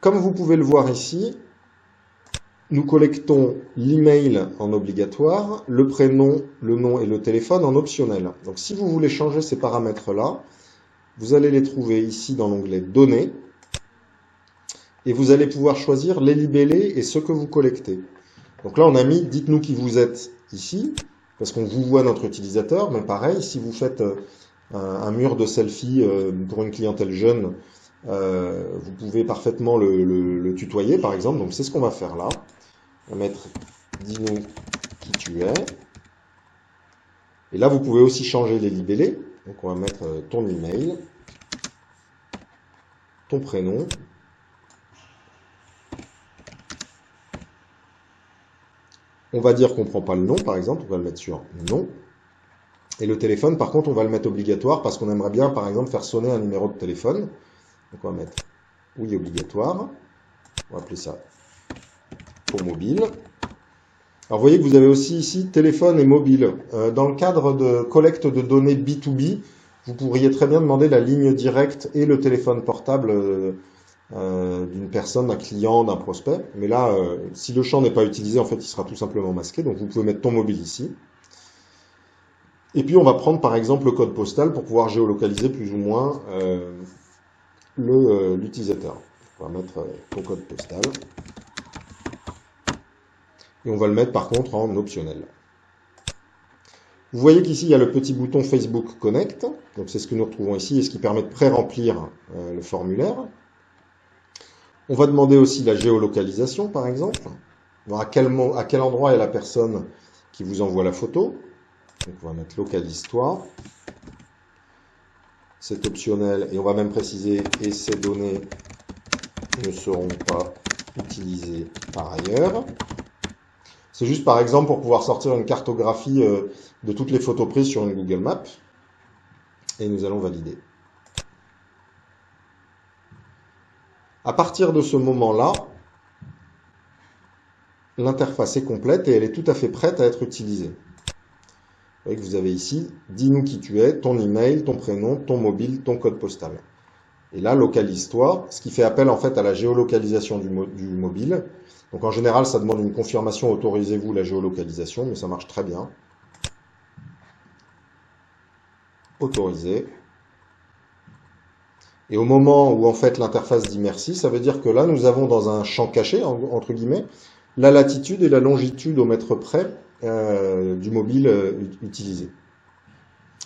comme vous pouvez le voir ici, nous collectons l'email en obligatoire, le prénom, le nom et le téléphone en optionnel. Donc si vous voulez changer ces paramètres-là, vous allez les trouver ici dans l'onglet Données, et vous allez pouvoir choisir les libellés et ceux que vous collectez. Donc là, on a mis « Dites-nous qui vous êtes » ici, parce qu'on vous voit notre utilisateur, mais pareil, si vous faites un mur de selfie pour une clientèle jeune, vous pouvez parfaitement le tutoyer, par exemple. Donc c'est ce qu'on va faire là. On va mettre « Dis-nous qui tu es ». Et là, vous pouvez aussi changer les libellés. Donc on va mettre ton email, ton prénom, on va dire qu'on ne prend pas le nom, par exemple, on va le mettre sur non. Et le téléphone, par contre, on va le mettre obligatoire parce qu'on aimerait bien, par exemple, faire sonner un numéro de téléphone. Donc on va mettre oui obligatoire. On va appeler ça pour mobile. Alors vous voyez que vous avez aussi ici téléphone et mobile. Dans le cadre de collecte de données B2B, vous pourriez très bien demander la ligne directe et le téléphone portable d'une personne, d'un client, d'un prospect. Mais là, si le champ n'est pas utilisé, en fait, il sera tout simplement masqué. Donc vous pouvez mettre ton mobile ici. Et puis on va prendre par exemple le code postal pour pouvoir géolocaliser plus ou moins l'utilisateur. On va mettre ton code postal. Et on va le mettre par contre en optionnel. Vous voyez qu'ici il y a le petit bouton Facebook Connect. Donc c'est ce que nous retrouvons ici et ce qui permet de pré-remplir le formulaire. On va demander aussi la géolocalisation, par exemple. Alors à quel endroit est la personne qui vous envoie la photo. Donc on va mettre localise-toi. C'est optionnel et on va même préciser et ces données ne seront pas utilisées par ailleurs. C'est juste par exemple pour pouvoir sortir une cartographie de toutes les photos prises sur une Google Maps. Et nous allons valider. À partir de ce moment-là, l'interface est complète et elle est tout à fait prête à être utilisée. Vous voyez que vous avez ici, dis-nous qui tu es, ton email, ton prénom, ton mobile, ton code postal. Et là, localise-toi, ce qui fait appel en fait à la géolocalisation du mobile. Donc en général, ça demande une confirmation, autorisez-vous la géolocalisation, mais ça marche très bien. Autoriser. Et au moment où en fait l'interface dit merci, ça veut dire que là nous avons dans un champ caché, entre guillemets, la latitude et la longitude au mètre près du mobile utilisé.